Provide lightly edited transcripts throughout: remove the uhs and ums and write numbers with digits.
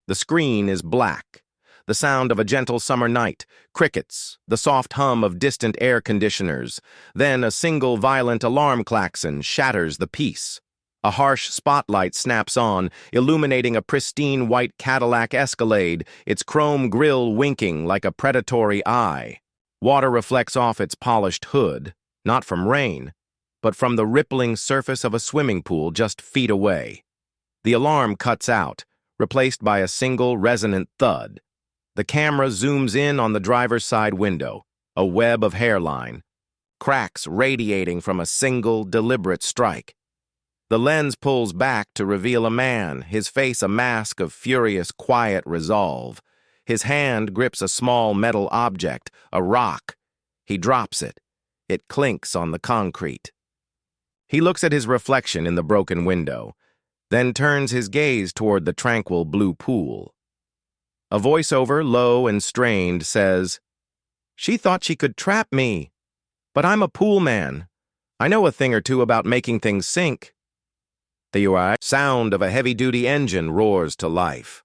The screen is black. The sound of a gentle summer night, crickets, the soft hum of distant air conditioners. Then a single violent alarm klaxon shatters the peace. A harsh spotlight snaps on, illuminating a pristine white Cadillac Escalade, its chrome grille winking like a predatory eye. Water reflects off its polished hood, not from rain, but from the rippling surface of a swimming pool just feet away. The alarm cuts out, replaced by a single resonant thud. The camera zooms in on the driver's side window, a web of hairline, cracks radiating from a single, deliberate strike. The lens pulls back to reveal a man, his face a mask of furious, quiet resolve. His hand grips a small metal object, a rock. He drops it. It clinks on the concrete. He looks at his reflection in the broken window, then turns his gaze toward the tranquil blue pool. A voiceover, low and strained, says, "She thought she could trap me, but I'm a pool man. I know a thing or two about making things sink." The sound of a heavy-duty engine roars to life.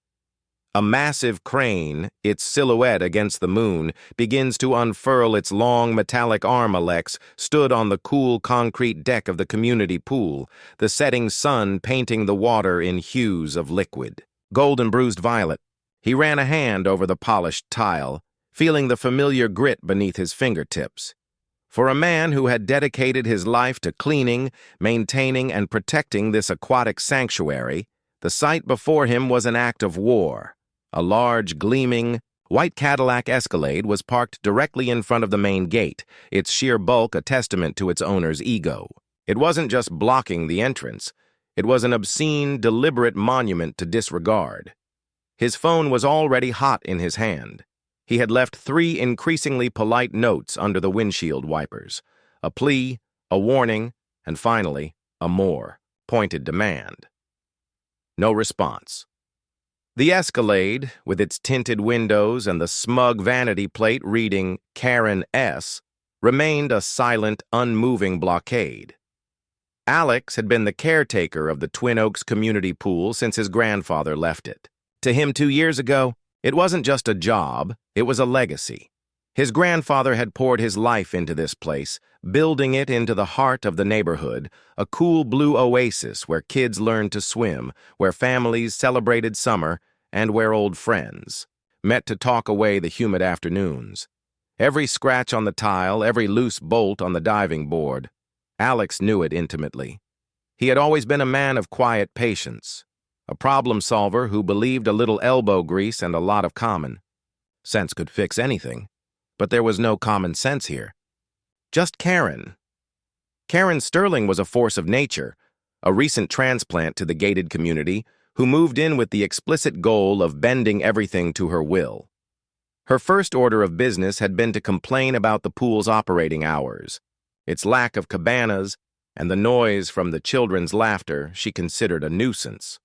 A massive crane, its silhouette against the moon, begins to unfurl its long metallic arm. Alex stood on the cool concrete deck of the community pool, the setting sun painting the water in hues of liquid, gold and bruised violet. He ran a hand over the polished tile, feeling the familiar grit beneath his fingertips. For a man who had dedicated his life to cleaning, maintaining, and protecting this aquatic sanctuary, the sight before him was an act of war. A large, gleaming, white Cadillac Escalade was parked directly in front of the main gate, its sheer bulk a testament to its owner's ego. It wasn't just blocking the entrance. It was an obscene, deliberate monument to disregard. His phone was already hot in his hand. He had left 3 increasingly polite notes under the windshield wipers, a plea, a warning, and finally, a more pointed demand. No response. The Escalade, with its tinted windows and the smug vanity plate reading Karen S., remained a silent, unmoving blockade. Alex had been the caretaker of the Twin Oaks community pool since his grandfather left it. To him 2 years ago, it wasn't just a job, it was a legacy. His grandfather had poured his life into this place, building it into the heart of the neighborhood, a cool blue oasis where kids learned to swim, where families celebrated summer, and where old friends met to talk away the humid afternoons. Every scratch on the tile, every loose bolt on the diving board, Alex knew it intimately. He had always been a man of quiet patience, a problem solver who believed a little elbow grease and a lot of common sense could fix anything. But there was no common sense here. Just Karen. Karen Sterling was a force of nature, a recent transplant to the gated community who moved in with the explicit goal of bending everything to her will. Her first order of business had been to complain about the pool's operating hours, its lack of cabanas, and the noise from the children's laughter she considered a nuisance.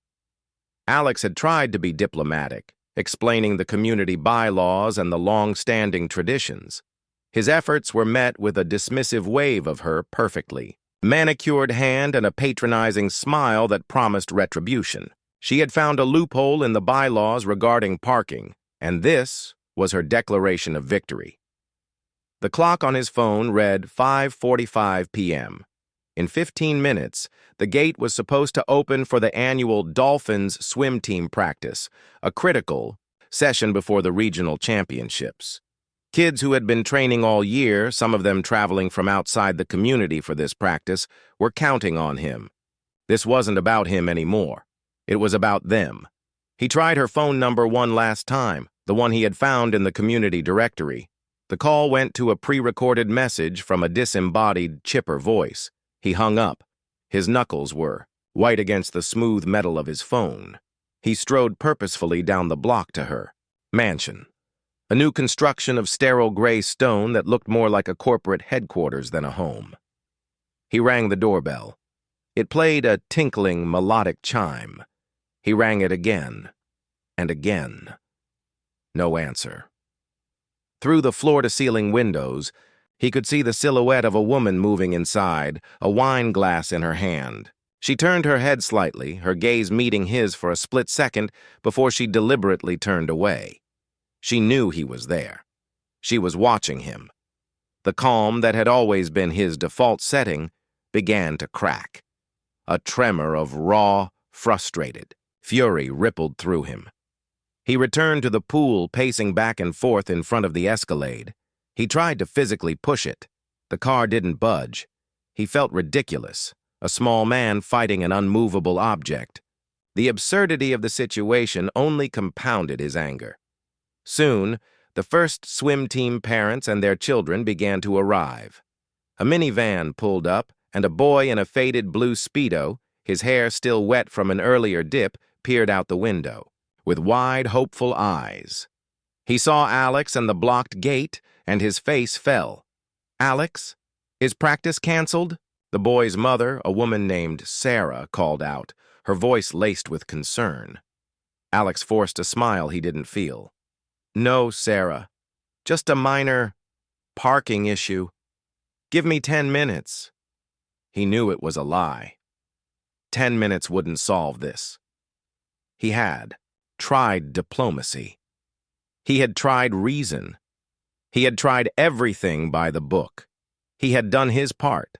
Alex had tried to be diplomatic, explaining the community bylaws and the long-standing traditions. His efforts were met with a dismissive wave of her perfectly manicured hand and a patronizing smile that promised retribution. She had found a loophole in the bylaws regarding parking, and this was her declaration of victory. The clock on his phone read 5:45 p.m. In 15 minutes, the gate was supposed to open for the annual Dolphins swim team practice, a critical session before the regional championships. Kids who had been training all year, some of them traveling from outside the community for this practice, were counting on him. This wasn't about him anymore. It was about them. He tried her phone number one last time, the one he had found in the community directory. The call went to a pre-recorded message from a disembodied, chipper voice. He hung up. His knuckles were white against the smooth metal of his phone. He strode purposefully down the block to her mansion, a new construction of sterile gray stone that looked more like a corporate headquarters than a home. He rang the doorbell. It played a tinkling, melodic chime. He rang it again and again. No answer. Through the floor-to-ceiling windows, he could see the silhouette of a woman moving inside, a wine glass in her hand. She turned her head slightly, her gaze meeting his for a split second before she deliberately turned away. She knew he was there. She was watching him. The calm that had always been his default setting began to crack. A tremor of raw, frustrated fury rippled through him. He returned to the pool, pacing back and forth in front of the Escalade. He tried to physically push it. The car didn't budge. He felt ridiculous, a small man fighting an unmovable object. The absurdity of the situation only compounded his anger. Soon, the first swim team parents and their children began to arrive. A minivan pulled up, and a boy in a faded blue Speedo, his hair still wet from an earlier dip, peered out the window, with wide, hopeful eyes. He saw Alex and the blocked gate, and his face fell. "Alex, is practice canceled?" The boy's mother, a woman named Sarah, called out, her voice laced with concern. Alex forced a smile he didn't feel. "No, Sarah. Just a minor parking issue. Give me 10 minutes. He knew it was a lie. 10 minutes wouldn't solve this. He had tried diplomacy. He had tried reason. He had tried everything by the book. He had done his part.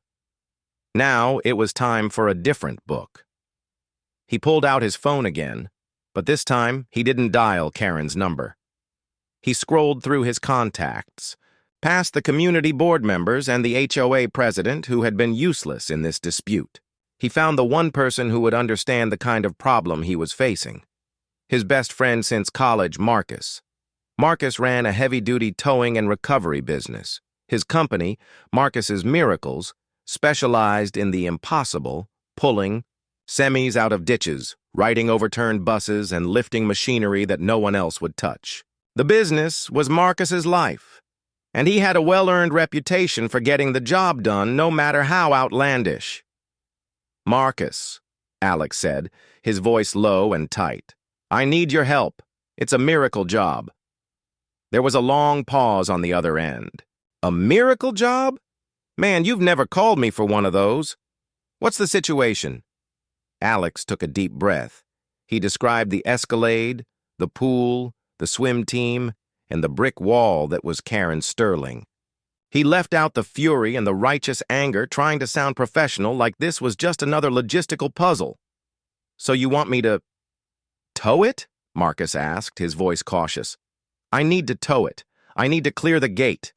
Now it was time for a different book. He pulled out his phone again, but this time he didn't dial Karen's number. He scrolled through his contacts, past the community board members and the HOA president who had been useless in this dispute. He found the one person who would understand the kind of problem he was facing. His best friend since college, Marcus. Marcus ran a heavy-duty towing and recovery business. His company, Marcus's Miracles, specialized in the impossible, pulling semis out of ditches, riding overturned buses, and lifting machinery that no one else would touch. The business was Marcus's life, and he had a well-earned reputation for getting the job done no matter how outlandish. "Marcus," Alex said, his voice low and tight, "I need your help. It's a miracle job." There was a long pause on the other end. "A miracle job? Man, you've never called me for one of those. What's the situation?" Alex took a deep breath. He described the Escalade, the pool, the swim team, and the brick wall that was Karen Sterling. He left out the fury and the righteous anger, trying to sound professional like this was just another logistical puzzle. "So you want me to tow it?" Marcus asked, his voice cautious. "I need to tow it. I need to clear the gate."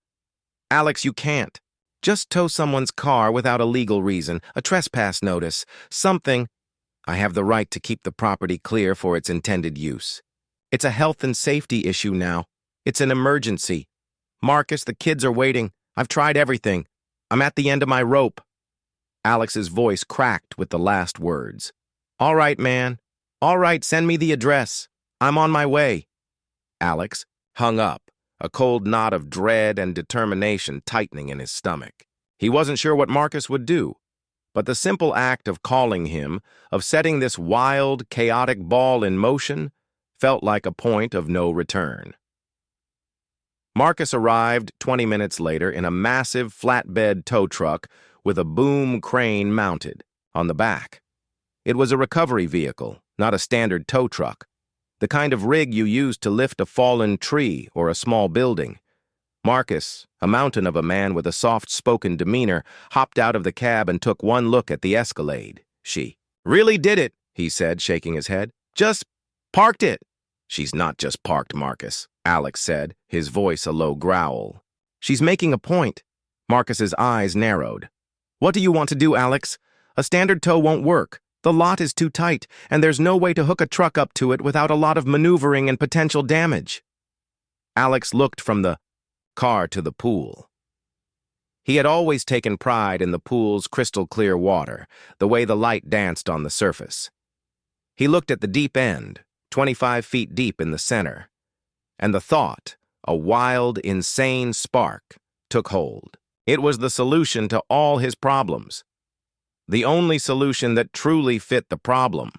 "Alex, you can't. Just tow someone's car without a legal reason, a trespass notice, something. I have the right to keep the property clear for its intended use. It's a health and safety issue now. It's an emergency. Marcus, the kids are waiting. I've tried everything. I'm at the end of my rope." Alex's voice cracked with the last words. "All right, man. All right, send me the address. I'm on my way." Alex hung up, a cold knot of dread and determination tightening in his stomach. He wasn't sure what Marcus would do, but the simple act of calling him, of setting this wild, chaotic ball in motion, felt like a point of no return. Marcus arrived 20 minutes later in a massive flatbed tow truck with a boom crane mounted on the back. It was a recovery vehicle, not a standard tow truck, the kind of rig you use to lift a fallen tree or a small building. Marcus, a mountain of a man with a soft-spoken demeanor, hopped out of the cab and took one look at the Escalade. "She really did it," he said, shaking his head. "Just parked it." "She's not just parked, Marcus," Alex said, his voice a low growl. "She's making a point." Marcus's eyes narrowed. "What do you want to do, Alex? A standard tow won't work. The lot is too tight, and there's no way to hook a truck up to it without a lot of maneuvering and potential damage." Alex looked from the car to the pool. He had always taken pride in the pool's crystal-clear water, the way the light danced on the surface. He looked at the deep end, 25 feet deep in the center, and the thought, a wild, insane spark, took hold. It was the solution to all his problems. The only solution that truly fit the problem.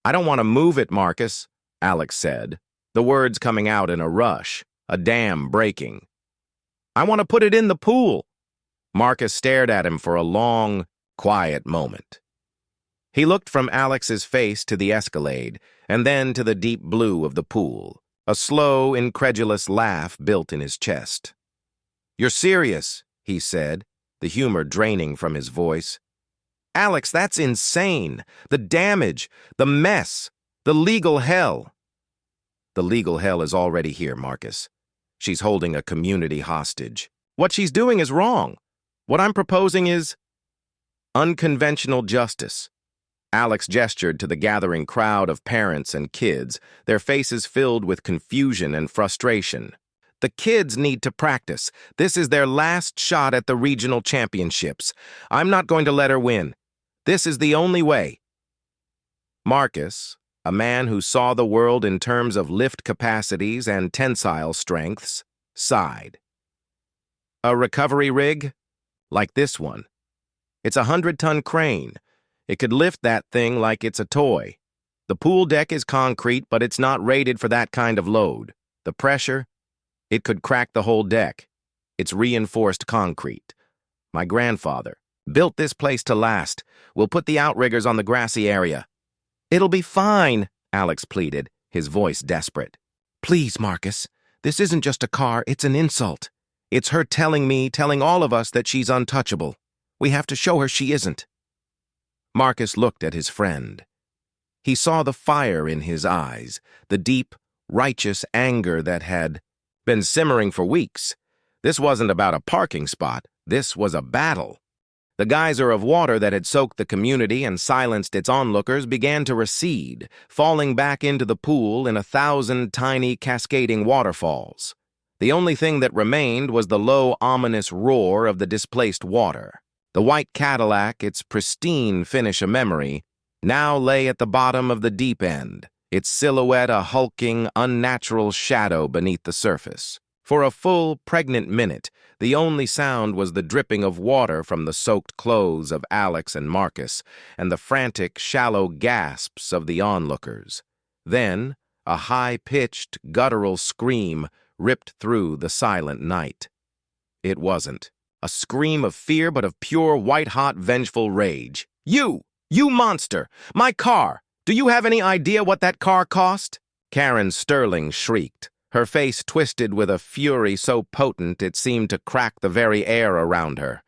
"I don't want to move it, Marcus," Alex said, the words coming out in a rush, a dam breaking. "I want to put it in the pool." Marcus stared at him for a long, quiet moment. He looked from Alex's face to the Escalade, and then to the deep blue of the pool. A slow, incredulous laugh built in his chest. "You're serious," he said, the humor draining from his voice. "Alex, that's insane. The damage, the mess, the legal hell." "The legal hell is already here, Marcus. She's holding a community hostage. What she's doing is wrong. What I'm proposing is unconventional justice." Alex gestured to the gathering crowd of parents and kids, their faces filled with confusion and frustration. "The kids need to practice. This is their last shot at the regional championships. I'm not going to let her win. This is the only way." Marcus, a man who saw the world in terms of lift capacities and tensile strengths, sighed. "A recovery rig? Like this one. It's a 100-ton crane. It could lift that thing like it's a toy. The pool deck is concrete, but it's not rated for that kind of load. The pressure? It could crack the whole deck. It's reinforced concrete. My grandfather built this place to last. We'll put the outriggers on the grassy area." "It'll be fine," Alex pleaded, his voice desperate. "Please, Marcus. This isn't just a car, it's an insult. It's her telling all of us that she's untouchable. We have to show her she isn't." Marcus looked at his friend. He saw the fire in his eyes, the deep, righteous anger that had been simmering for weeks. This wasn't about a parking spot. This was a battle. The geyser of water that had soaked the community and silenced its onlookers began to recede, falling back into the pool in 1,000 tiny cascading waterfalls. The only thing that remained was the low, ominous roar of the displaced water. The white Cadillac, its pristine finish a memory, now lay at the bottom of the deep end, its silhouette a hulking, unnatural shadow beneath the surface. For a full, pregnant minute, the only sound was the dripping of water from the soaked clothes of Alex and Marcus, and the frantic, shallow gasps of the onlookers. Then, a high-pitched, guttural scream ripped through the silent night. It wasn't a scream of fear, but of pure, white-hot, vengeful rage. "You! You monster! My car! Do you have any idea what that car cost?" Karen Sterling shrieked, her face twisted with a fury so potent it seemed to crack the very air around her.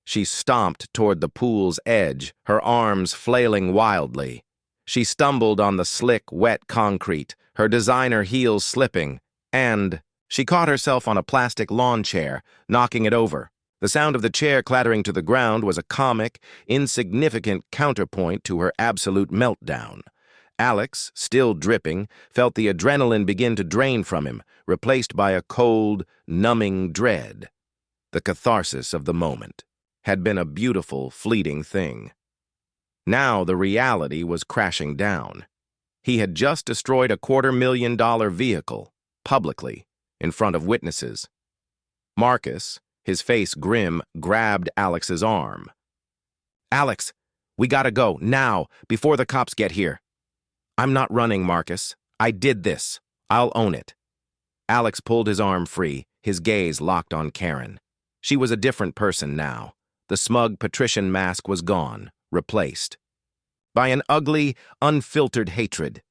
She stomped toward the pool's edge, her arms flailing wildly. She stumbled on the slick, wet concrete, her designer heels slipping, and she caught herself on a plastic lawn chair, knocking it over. The sound of the chair clattering to the ground was a comic, insignificant counterpoint to her absolute meltdown. Alex, still dripping, felt the adrenaline begin to drain from him, replaced by a cold, numbing dread. The catharsis of the moment had been a beautiful, fleeting thing. Now the reality was crashing down. He had just destroyed a $250,000 vehicle, publicly, in front of witnesses. Marcus, his face grim, grabbed Alex's arm. "Alex, we gotta go, now, before the cops get here." "I'm not running, Marcus. I did this. I'll own it." Alex pulled his arm free, his gaze locked on Karen. She was a different person now. The smug patrician mask was gone, replaced by an ugly, unfiltered hatred.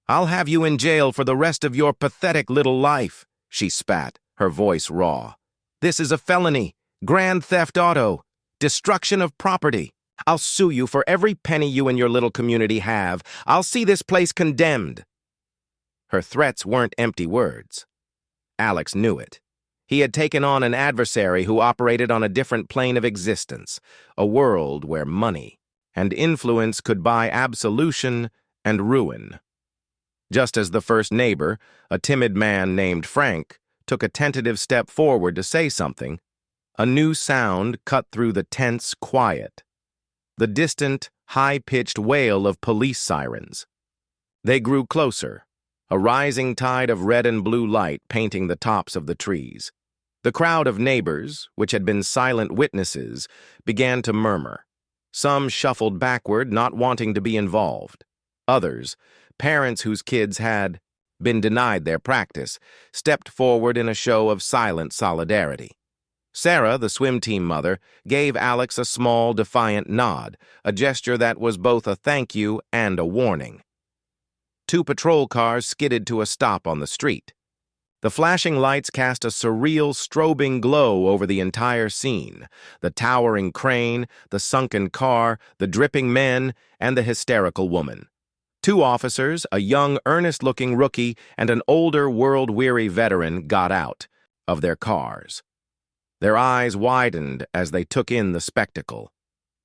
"I'll have you in jail for the rest of your pathetic little life," she spat, her voice raw. "This is a felony, grand theft auto, destruction of property. I'll sue you for every penny you and your little community have. I'll see this place condemned." Her threats weren't empty words. Alex knew it. He had taken on an adversary who operated on a different plane of existence, a world where money and influence could buy absolution and ruin. Just as the first neighbor, a timid man named Frank, took a tentative step forward to say something, a new sound cut through the tense quiet. The distant, high-pitched wail of police sirens. They grew closer, a rising tide of red and blue light painting the tops of the trees. The crowd of neighbors, which had been silent witnesses, began to murmur. Some shuffled backward, not wanting to be involved. Others, parents whose kids had been denied their practice, stepped forward in a show of silent solidarity. Sarah, the swim team mother, gave Alex a small, defiant nod, a gesture that was both a thank you and a warning. Two patrol cars skidded to a stop on the street. The flashing lights cast a surreal, strobing glow over the entire scene: the towering crane, the sunken car, the dripping men, and the hysterical woman. Two officers, a young, earnest-looking rookie and an older, world-weary veteran, got out of their cars. Their eyes widened as they took in the spectacle.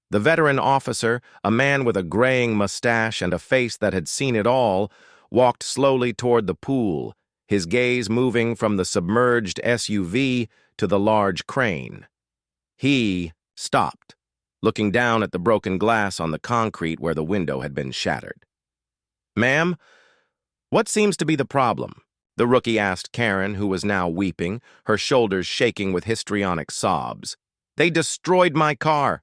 The veteran officer, a man with a graying mustache and a face that had seen it all, walked slowly toward the pool, his gaze moving from the submerged SUV to the large crane. He stopped, looking down at the broken glass on the concrete where the window had been shattered. "Ma'am, what seems to be the problem?" the rookie asked Karen, who was now weeping, her shoulders shaking with histrionic sobs. "They destroyed my car.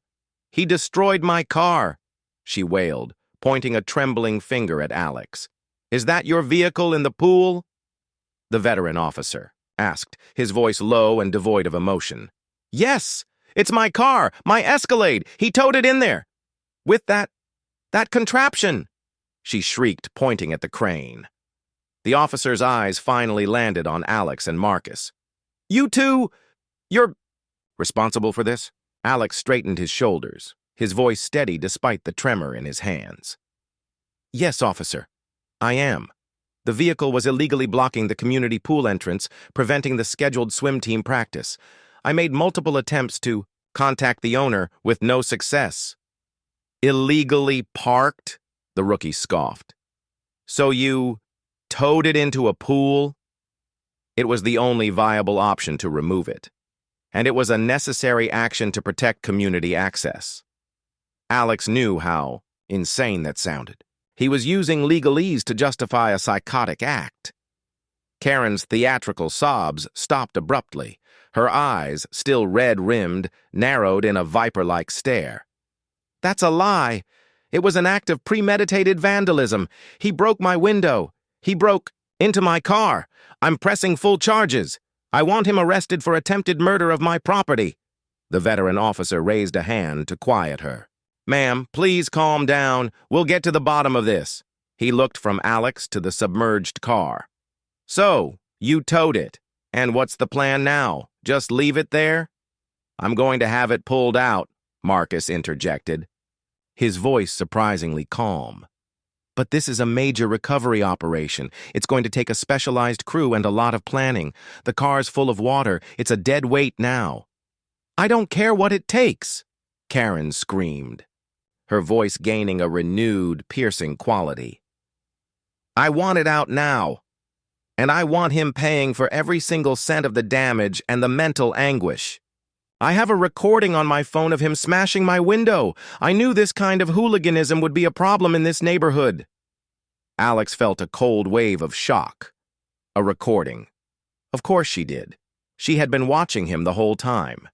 He destroyed my car," she wailed, pointing a trembling finger at Alex. "Is that your vehicle in the pool?" The veteran officer asked, his voice low and devoid of emotion. "Yes, it's my car, my Escalade. He towed it in there. With that contraption," she shrieked, pointing at the crane. The officer's eyes finally landed on Alex and Marcus. "You two, you're responsible for this?" Alex straightened his shoulders, his voice steady despite the tremor in his hands. "Yes, officer, I am. The vehicle was illegally blocking the community pool entrance, preventing the scheduled swim team practice. I made multiple attempts to contact the owner with no success." "Illegally parked?" the rookie scoffed. "So you towed it into a pool?" It was the only viable option to remove it, and it was a necessary action to protect community access. Alex knew how insane that sounded. He was using legalese to justify a psychotic act. Karen's theatrical sobs stopped abruptly. Her eyes, still red-rimmed, narrowed in a viper-like stare. "That's a lie. It was an act of premeditated vandalism. He broke my window. He broke into my car. I'm pressing full charges. I want him arrested for attempted murder of my property." The veteran officer raised a hand to quiet her. "Ma'am, please calm down. We'll get to the bottom of this." He looked from Alex to the submerged car. "So, you towed it. And what's the plan now? Just leave it there?" "I'm going to have it pulled out," Marcus interjected, his voice surprisingly calm. "But this is a major recovery operation. It's going to take a specialized crew and a lot of planning. The car's full of water. It's a dead weight now." "I don't care what it takes," Karen screamed, her voice gaining a renewed, piercing quality. "I want it out now. And I want him paying for every single cent of the damage and the mental anguish. I have a recording on my phone of him smashing my window. I knew this kind of hooliganism would be a problem in this neighborhood." Alex felt a cold wave of shock. A recording. Of course she did. She had been watching him the whole time.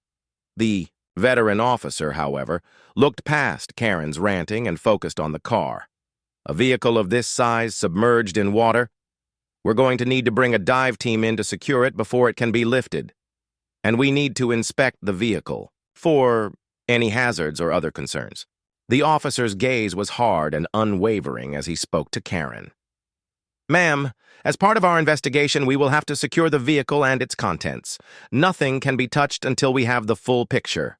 The veteran officer, however, looked past Karen's ranting and focused on the car. "A vehicle of this size submerged in water? We're going to need to bring a dive team in to secure it before it can be lifted. And we need to inspect the vehicle for any hazards or other concerns." The officer's gaze was hard and unwavering as he spoke to Karen. "Ma'am, as part of our investigation, we will have to secure the vehicle and its contents. Nothing can be touched until we have the full picture."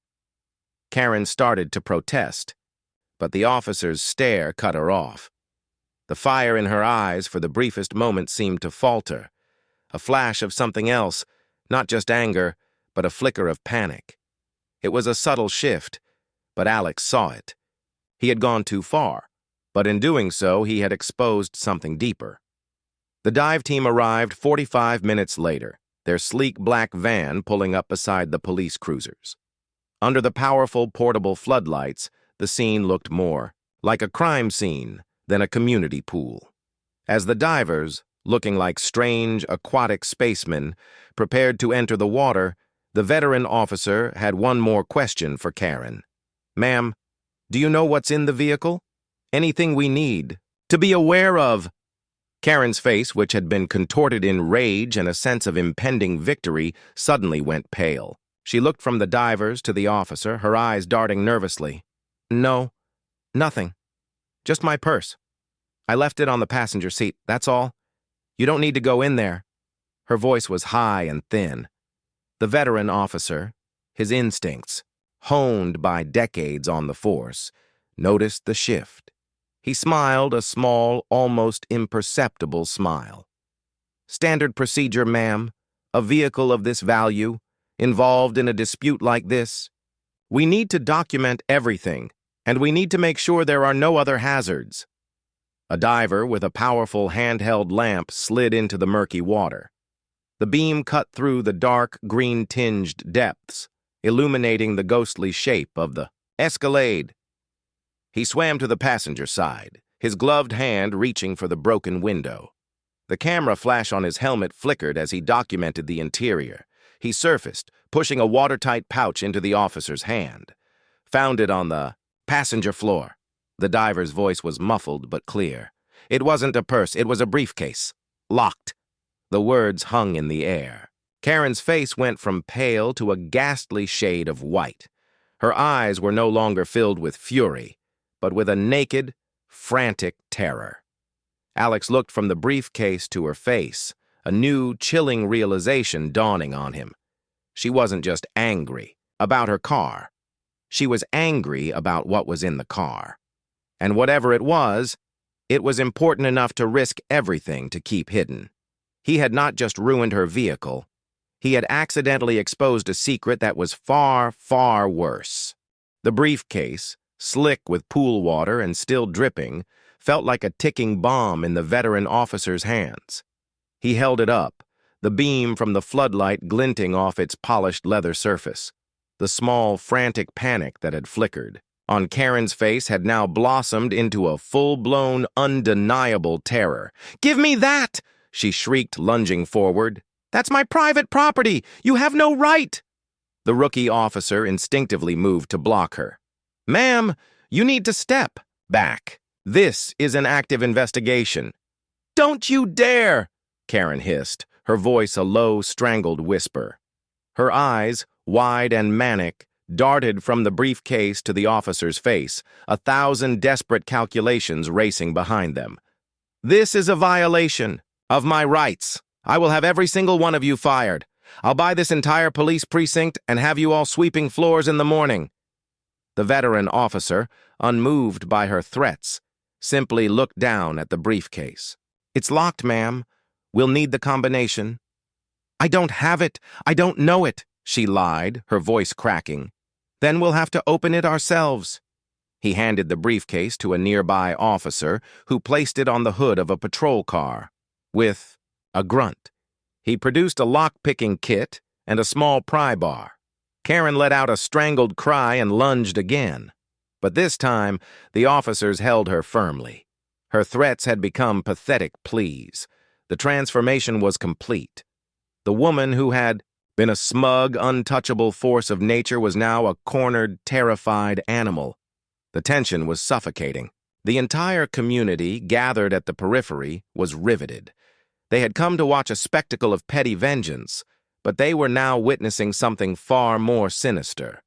Karen started to protest, but the officer's stare cut her off. The fire in her eyes for the briefest moment seemed to falter, a flash of something else, not just anger, but a flicker of panic. It was a subtle shift, but Alex saw it. He had gone too far, but in doing so, he had exposed something deeper. The dive team arrived 45 minutes later, their sleek black van pulling up beside the police cruisers. Under the powerful portable floodlights, the scene looked more like a crime scene than a community pool. As the divers, looking like strange aquatic spacemen, prepared to enter the water, the veteran officer had one more question for Karen. "Ma'am, do you know what's in the vehicle? Anything we need to be aware of?" Karen's face, which had been contorted in rage and a sense of impending victory, suddenly went pale. She looked from the divers to the officer, her eyes darting nervously. No, nothing. Just my purse. I left it on the passenger seat, that's all. You don't need to go in there. Her voice was high and thin. The veteran officer, his instincts, honed by decades on the force, noticed the shift. He smiled a small, almost imperceptible smile. Standard procedure, ma'am. A vehicle of this value, involved in a dispute like this. We need to document everything, and we need to make sure there are no other hazards. A diver with a powerful handheld lamp slid into the murky water. The beam cut through the dark, green-tinged depths, illuminating the ghostly shape of the Escalade. He swam to the passenger side, his gloved hand reaching for the broken window. The camera flash on his helmet flickered as he documented the interior. He surfaced, pushing a watertight pouch into the officer's hand. Found it on the passenger floor. The diver's voice was muffled but clear. It wasn't a purse, it was a briefcase. Locked. The words hung in the air. Karen's face went from pale to a ghastly shade of white. Her eyes were no longer filled with fury, but with a naked, frantic terror. Alex looked from the briefcase to her face, a new, chilling realization dawning on him. She wasn't just angry about her car. She was angry about what was in the car. And whatever it was important enough to risk everything to keep hidden. He had not just ruined her vehicle. He had accidentally exposed a secret that was far, far worse. The briefcase, slick with pool water and still dripping, felt like a ticking bomb in the veteran officer's hands. He held it up, the beam from the floodlight glinting off its polished leather surface. The small, frantic panic that had flickered on Karen's face had now blossomed into a full-blown, undeniable terror. "Give me that!" she shrieked, lunging forward. "That's my private property! You have no right!" The rookie officer instinctively moved to block her. "Ma'am, you need to step back. This is an active investigation." "Don't you dare!" Karen hissed, her voice a low, strangled whisper. Her eyes, wide and manic, darted from the briefcase to the officer's face, 1,000 desperate calculations racing behind them. "This is a violation of my rights. I will have every single one of you fired. I'll buy this entire police precinct and have you all sweeping floors in the morning." The veteran officer, unmoved by her threats, simply looked down at the briefcase. "It's locked, ma'am. We'll need the combination." "I don't have it. I don't know it," she lied, her voice cracking. "Then we'll have to open it ourselves." He handed the briefcase to a nearby officer who placed it on the hood of a patrol car. With a grunt, he produced a lock-picking kit and a small pry bar. Karen let out a strangled cry and lunged again. But this time, the officers held her firmly. Her threats had become pathetic pleas. The transformation was complete. The woman who had been a smug, untouchable force of nature was now a cornered, terrified animal. The tension was suffocating. The entire community, gathered at the periphery, was riveted. They had come to watch a spectacle of petty vengeance, but they were now witnessing something far more sinister.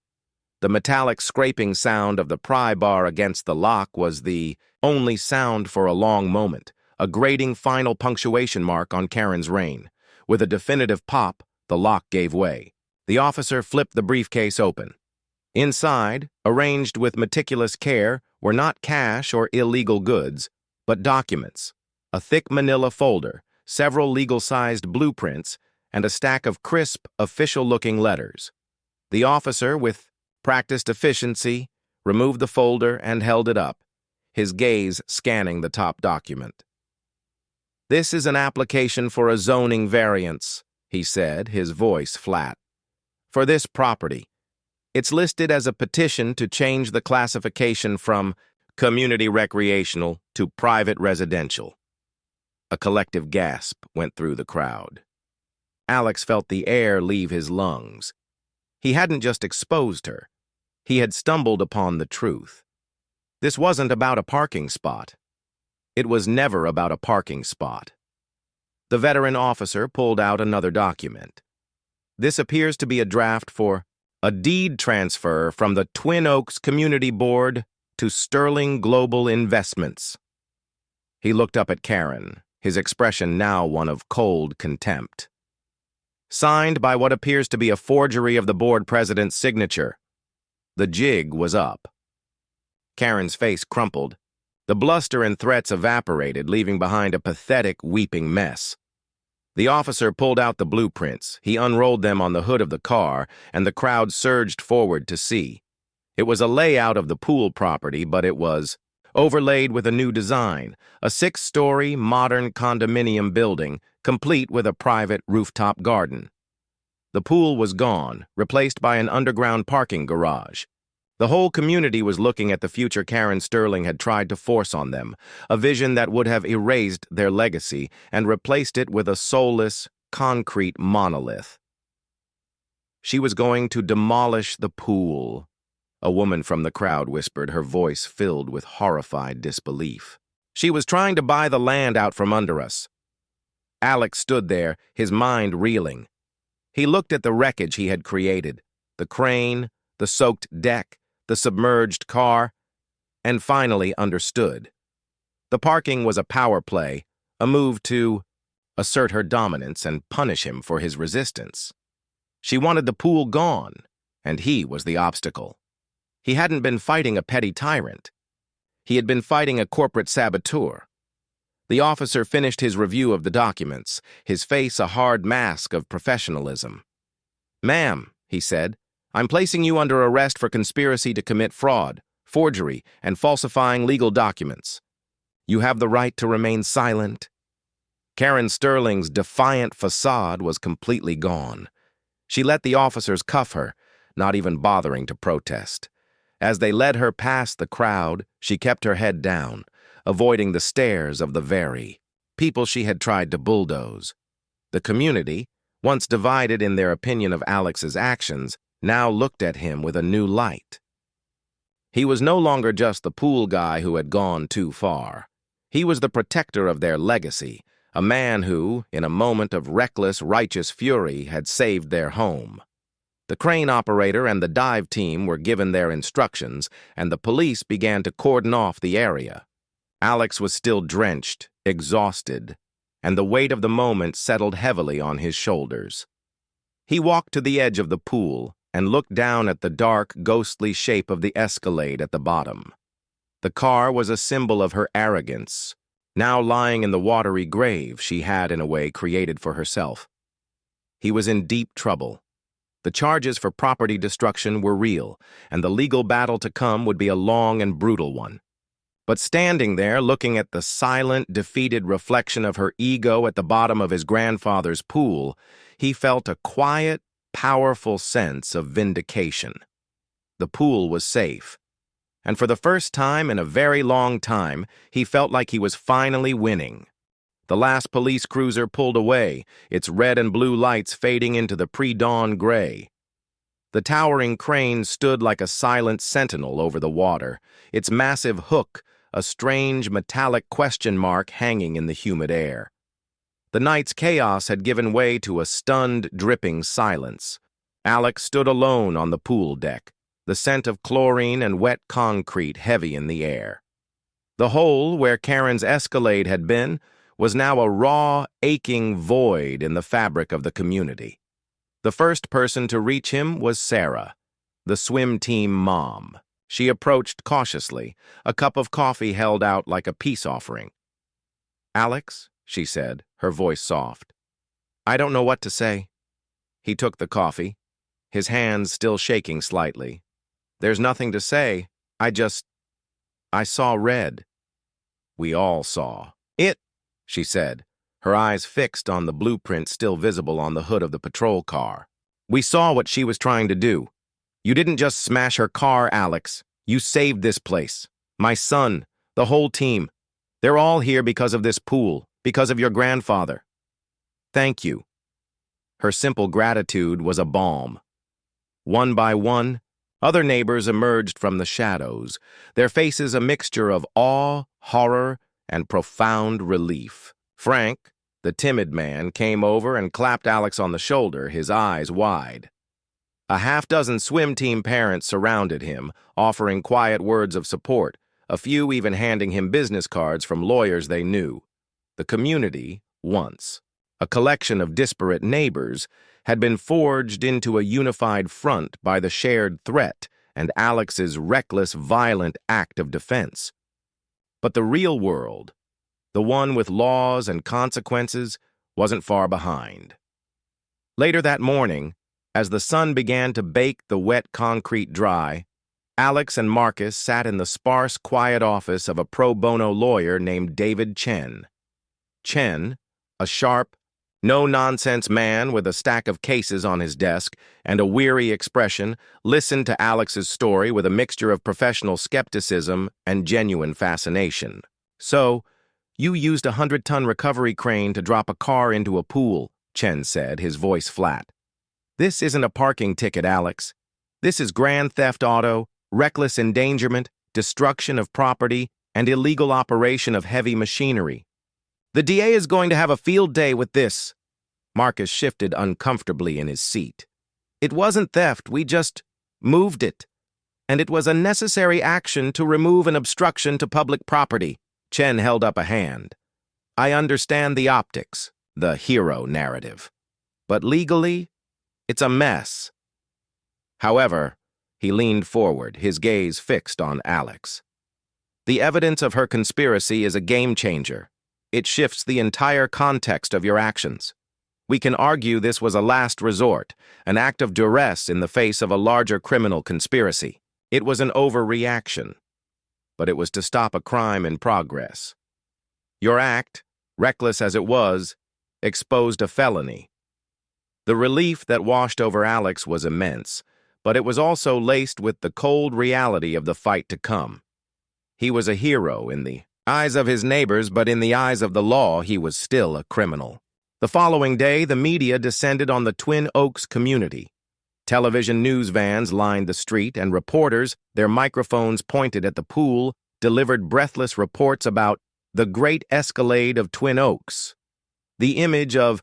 The metallic scraping sound of the pry bar against the lock was the only sound for a long moment, a grating final punctuation mark on Karen's reign. With a definitive pop, the lock gave way. The officer flipped the briefcase open. Inside, arranged with meticulous care, were not cash or illegal goods, but documents. A thick manila folder, several legal-sized blueprints, and a stack of crisp, official-looking letters. The officer, with practiced efficiency, removed the folder and held it up, his gaze scanning the top document. "This is an application for a zoning variance," he said, his voice flat. "For this property. It's listed as a petition to change the classification from community recreational to private residential." A collective gasp went through the crowd. Alex felt the air leave his lungs. He hadn't just exposed her. He had stumbled upon the truth. This wasn't about a parking spot. It was never about a parking spot. The veteran officer pulled out another document. "This appears to be a draft for A deed transfer from the Twin Oaks Community Board to Sterling Global Investments. He looked up at Karen, his expression now one of cold contempt. Signed by what appears to be a forgery of the board president's signature. The jig was up. Karen's face crumpled. The bluster and threats evaporated, leaving behind a pathetic, weeping mess. The officer pulled out the blueprints. He unrolled them on the hood of the car, and the crowd surged forward to see. It was a layout of the pool property, but it was overlaid with a new design, a 6-story, modern condominium building, complete with a private rooftop garden. The pool was gone, replaced by an underground parking garage. The whole community was looking at the future Karen Sterling had tried to force on them, a vision that would have erased their legacy and replaced it with a soulless, concrete monolith. She was going to demolish the pool. A woman from the crowd whispered, her voice filled with horrified disbelief. She was trying to buy the land out from under us. Alex stood there, his mind reeling. He looked at the wreckage he had created, the crane, the soaked deck, the submerged car, and finally understood. The parking was a power play, a move to assert her dominance and punish him for his resistance. She wanted the pool gone, and he was the obstacle. He hadn't been fighting a petty tyrant. He had been fighting a corporate saboteur. The officer finished his review of the documents, his face a hard mask of professionalism. "Ma'am," he said, "I'm placing you under arrest for conspiracy to commit fraud, forgery, and falsifying legal documents. You have the right to remain silent." Karen Sterling's defiant facade was completely gone. She let the officers cuff her, not even bothering to protest. As they led her past the crowd, she kept her head down, avoiding the stares of the very people she had tried to bulldoze. The community, once divided in their opinion of Alex's actions, now looked at him with a new light. He was no longer just the pool guy who had gone too far. He was the protector of their legacy, a man who, in a moment of reckless, righteous fury, had saved their home. The crane operator and the dive team were given their instructions, and the police began to cordon off the area. Alex was still drenched, exhausted, and the weight of the moment settled heavily on his shoulders. He walked to the edge of the pool and looked down at the dark, ghostly shape of the Escalade at the bottom. The car was a symbol of her arrogance, now lying in the watery grave she had, in a way, created for herself. He was in deep trouble. The charges for property destruction were real, and the legal battle to come would be a long and brutal one. But standing there, looking at the silent, defeated reflection of her ego at the bottom of his grandfather's pool, he felt a quiet, powerful sense of vindication. The pool was safe, and for the first time in a very long time, he felt like he was finally winning. The last police cruiser pulled away, its red and blue lights fading into the pre-dawn gray. The towering crane stood like a silent sentinel over the water, its massive hook a strange metallic question mark hanging in the humid air. The night's chaos had given way to a stunned, dripping silence. Alex stood alone on the pool deck, the scent of chlorine and wet concrete heavy in the air. The hole where Karen's Escalade had been was now a raw, aching void in the fabric of the community. The first person to reach him was Sarah, the swim team mom. She approached cautiously, a cup of coffee held out like a peace offering. "Alex," she said, her voice soft. "I don't know what to say." He took the coffee, his hands still shaking slightly. "There's nothing to say. I saw red." "We all saw it," she said, her eyes fixed on the blueprint still visible on the hood of the patrol car. "We saw what she was trying to do. You didn't just smash her car, Alex. You saved this place. My son, the whole team. They're all here because of this pool, because of your grandfather. Thank you." Her simple gratitude was a balm. One by one, other neighbors emerged from the shadows, their faces a mixture of awe, horror, and profound relief. Frank, the timid man, came over and clapped Alex on the shoulder, his eyes wide. A half-dozen swim team parents surrounded him, offering quiet words of support, a few even handing him business cards from lawyers they knew. The community, once a collection of disparate neighbors, had been forged into a unified front by the shared threat and Alex's reckless, violent act of defense. But the real world, the one with laws and consequences, wasn't far behind. Later that morning, as the sun began to bake the wet concrete dry, Alex and Marcus sat in the sparse, quiet office of a pro bono lawyer named David Chen. Chen, a sharp, no-nonsense man with a stack of cases on his desk and a weary expression, listened to Alex's story with a mixture of professional skepticism and genuine fascination. "So, you used a 100-ton recovery crane to drop a car into a pool," Chen said, his voice flat. "This isn't a parking ticket, Alex. This is grand theft auto, reckless endangerment, destruction of property, and illegal operation of heavy machinery. The DA is going to have a field day with this." Marcus shifted uncomfortably in his seat. "It wasn't theft, we just moved it. And it was a necessary action to remove an obstruction to public property." Chen held up a hand. "I understand the optics, the hero narrative. But legally, it's a mess." However, he leaned forward, his gaze fixed on Alex. "The evidence of her conspiracy is a game changer. It shifts the entire context of your actions. We can argue this was a last resort, an act of duress in the face of a larger criminal conspiracy. It was an overreaction, but it was to stop a crime in progress. Your act, reckless as it was, exposed a felony." The relief that washed over Alex was immense, but it was also laced with the cold reality of the fight to come. He was a hero in the eyes of his neighbors, but in the eyes of the law, he was still a criminal. The following day, the media descended on the Twin Oaks community. Television news vans lined the street, and reporters, their microphones pointed at the pool, delivered breathless reports about the great escalade of Twin Oaks. The image of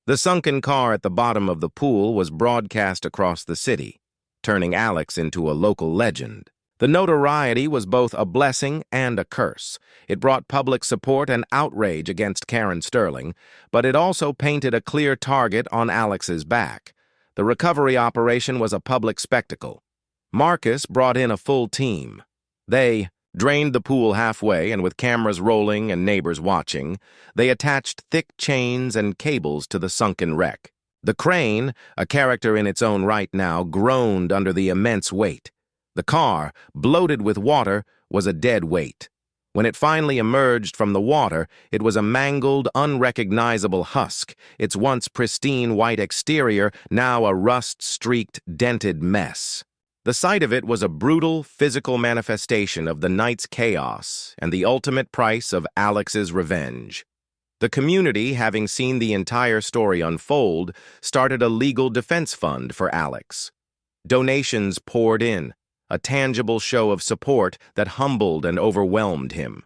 the sunken car at the bottom of the pool was broadcast across the city, turning Alex into a local legend. The notoriety was both a blessing and a curse. It brought public support and outrage against Karen Sterling, but it also painted a clear target on Alex's back. The recovery operation was a public spectacle. Marcus brought in a full team. They drained the pool halfway, and with cameras rolling and neighbors watching, they attached thick chains and cables to the sunken wreck. The crane, a character in its own right now, groaned under the immense weight. The car, bloated with water, was a dead weight. When it finally emerged from the water, it was a mangled, unrecognizable husk, its once pristine white exterior now a rust-streaked, dented mess. The sight of it was a brutal, physical manifestation of the night's chaos and the ultimate price of Alex's revenge. The community, having seen the entire story unfold, started a legal defense fund for Alex. Donations poured in, a tangible show of support that humbled and overwhelmed him.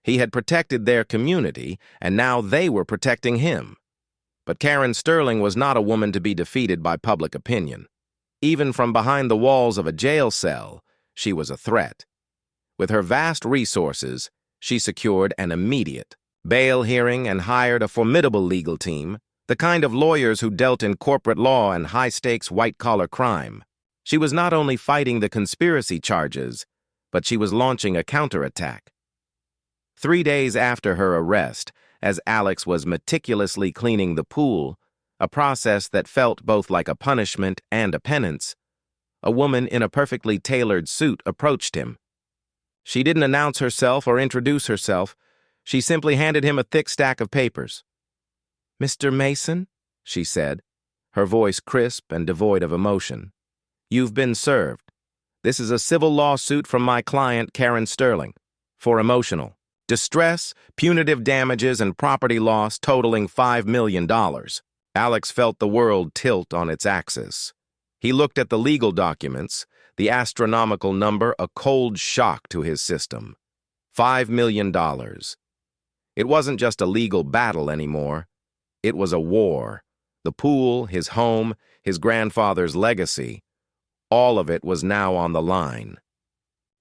He had protected their community, and now they were protecting him. But Karen Sterling was not a woman to be defeated by public opinion. Even from behind the walls of a jail cell, she was a threat. With her vast resources, she secured an immediate bail hearing and hired a formidable legal team, the kind of lawyers who dealt in corporate law and high-stakes white-collar crime. She was not only fighting the conspiracy charges, but she was launching a counterattack. 3 days after her arrest, as Alex was meticulously cleaning the pool, a process that felt both like a punishment and a penance, a woman in a perfectly tailored suit approached him. She didn't announce herself or introduce herself. She simply handed him a thick stack of papers. "Mr. Mason," she said, her voice crisp and devoid of emotion, "you've been served. This is a civil lawsuit from my client, Karen Sterling, for emotional distress, punitive damages, and property loss totaling $5 million. Alex felt the world tilt on its axis. He looked at the legal documents, the astronomical number a cold shock to his system. $5 million. It wasn't just a legal battle anymore. It was a war. The pool, his home, his grandfather's legacy, all of it was now on the line.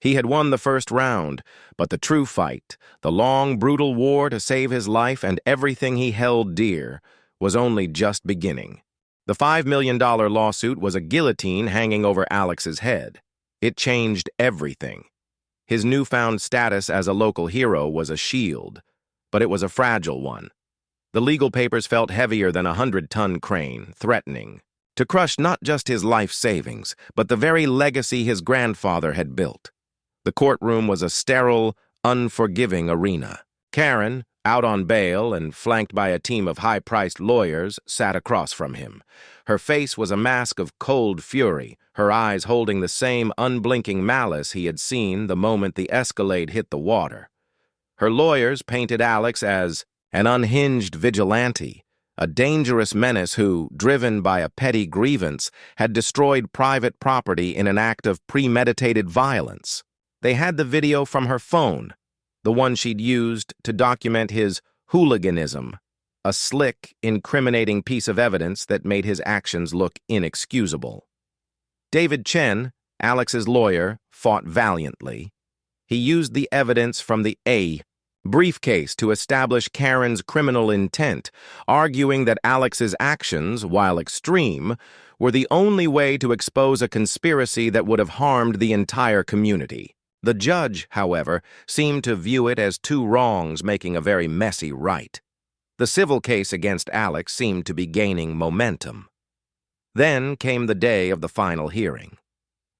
He had won the first round, but the true fight, the long, brutal war to save his life and everything he held dear, was only just beginning. The $5 million lawsuit was a guillotine hanging over Alex's head. It changed everything. His newfound status as a local hero was a shield, but it was a fragile one. The legal papers felt heavier than a 100-ton crane, threatening to crush not just his life savings, but the very legacy his grandfather had built. The courtroom was a sterile, unforgiving arena. Karen, out on bail and flanked by a team of high-priced lawyers, sat across from him. Her face was a mask of cold fury, her eyes holding the same unblinking malice he had seen the moment the Escalade hit the water. Her lawyers painted Alex as an unhinged vigilante, a dangerous menace who, driven by a petty grievance, had destroyed private property in an act of premeditated violence. They had the video from her phone, the one she'd used to document his hooliganism, a slick, incriminating piece of evidence that made his actions look inexcusable. David Chen, Alex's lawyer, fought valiantly. He used the evidence from the briefcase to establish Karen's criminal intent, arguing that Alex's actions, while extreme, were the only way to expose a conspiracy that would have harmed the entire community. The judge, however, seemed to view it as two wrongs making a very messy right. The civil case against Alex seemed to be gaining momentum. Then came the day of the final hearing.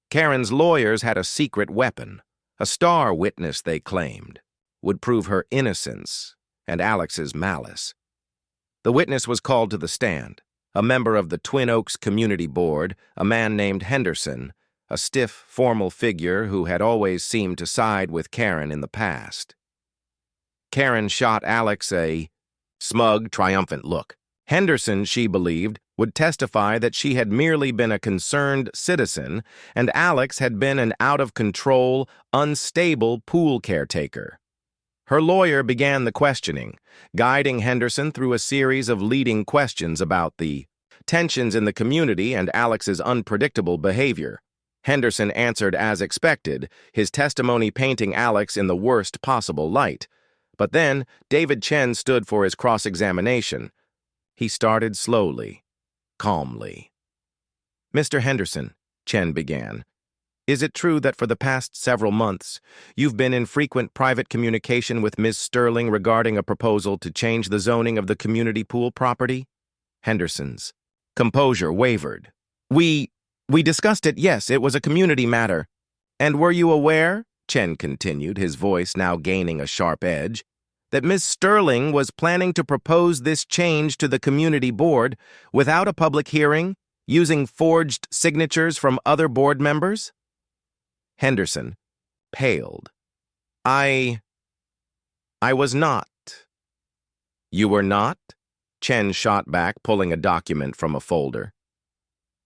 Karen's lawyers had a secret weapon. A star witness, they claimed, would prove her innocence and Alex's malice. The witness was called to the stand, a member of the Twin Oaks Community Board, a man named Henderson, a stiff, formal figure who had always seemed to side with Karen in the past. Karen shot Alex a smug, triumphant look. Henderson, she believed, would testify that she had merely been a concerned citizen and Alex had been an out-of-control, unstable pool caretaker. Her lawyer began the questioning, guiding Henderson through a series of leading questions about the tensions in the community and Alex's unpredictable behavior. Henderson answered as expected, his testimony painting Alex in the worst possible light. But then, David Chen stood for his cross-examination. He started slowly, calmly. "Mr. Henderson," Chen began, "is it true that for the past several months you've been in frequent private communication with Ms. Sterling regarding a proposal to change the zoning of the community pool property?" Henderson's composure wavered. We discussed it, yes, it was a community matter." "And were you aware," Chen continued, his voice now gaining a sharp edge, "that Ms. Sterling was planning to propose this change to the community board without a public hearing, using forged signatures from other board members?" Henderson paled. I was not." "You were not?" Chen shot back, pulling a document from a folder.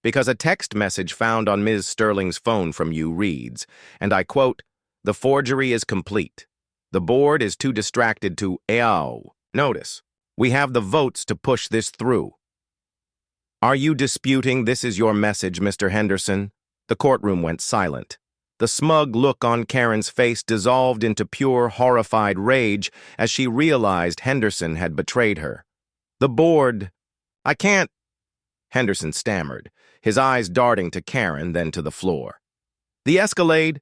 "Because a text message found on Ms. Sterling's phone from you reads, and I quote, 'The forgery is complete. The board is too distracted to notice. We have the votes to push this through.'" "Are you disputing this is your message, Mr. Henderson?" The courtroom went silent. The smug look on Karen's face dissolved into pure, horrified rage as she realized Henderson had betrayed her. "The board, I can't," Henderson stammered, his eyes darting to Karen, then to the floor. "The Escalade,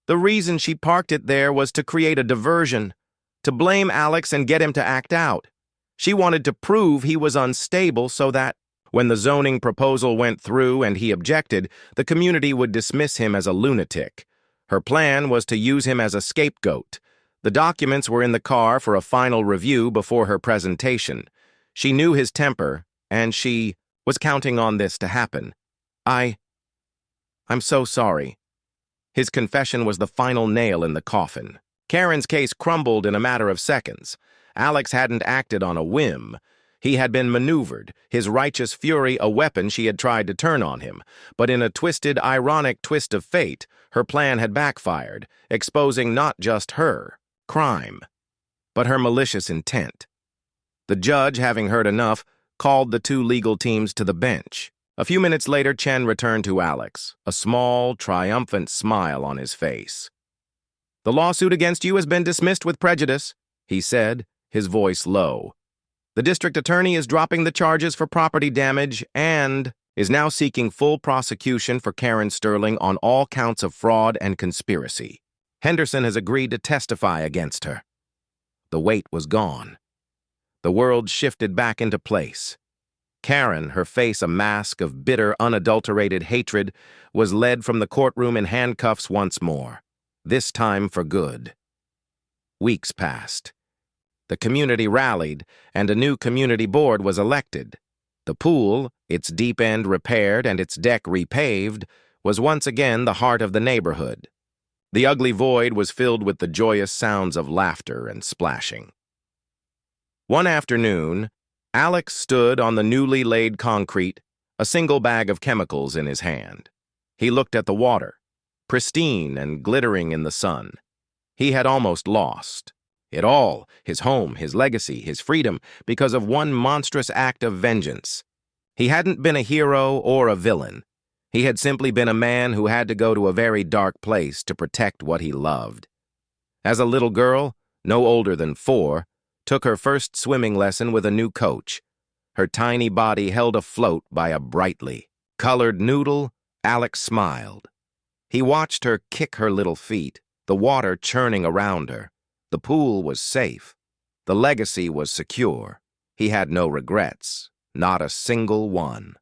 the reason she parked it there was to create a diversion, to blame Alex and get him to act out. She wanted to prove he was unstable so that, when the zoning proposal went through and he objected, the community would dismiss him as a lunatic. Her plan was to use him as a scapegoat. The documents were in the car for a final review before her presentation. She knew his temper, and she was counting on this to happen. I'm so sorry." His confession was the final nail in the coffin. Karen's case crumbled in a matter of seconds. Alex hadn't acted on a whim. He had been maneuvered, his righteous fury a weapon she had tried to turn on him. But in a twisted, ironic twist of fate, her plan had backfired, exposing not just her crime, but her malicious intent. The judge, having heard enough, called the two legal teams to the bench. A few minutes later, Chen returned to Alex, a small, triumphant smile on his face. "The lawsuit against you has been dismissed with prejudice," he said, his voice low. "The district attorney is dropping the charges for property damage and is now seeking full prosecution for Karen Sterling on all counts of fraud and conspiracy. Henderson has agreed to testify against her." The weight was gone. The world shifted back into place. Karen, her face a mask of bitter, unadulterated hatred, was led from the courtroom in handcuffs once more, this time for good. Weeks passed. The community rallied, and a new community board was elected. The pool, its deep end repaired and its deck repaved, was once again the heart of the neighborhood. The ugly void was filled with the joyous sounds of laughter and splashing. One afternoon, Alex stood on the newly laid concrete, a single bag of chemicals in his hand. He looked at the water, pristine and glittering in the sun. He had almost lost it all, his home, his legacy, his freedom, because of one monstrous act of vengeance. He hadn't been a hero or a villain. He had simply been a man who had to go to a very dark place to protect what he loved. As a little girl, no older than 4, took her first swimming lesson with a new coach, her tiny body held afloat by a brightly colored noodle, Alex smiled. He watched her kick her little feet, the water churning around her. The pool was safe. The legacy was secure. He had no regrets, not a single one.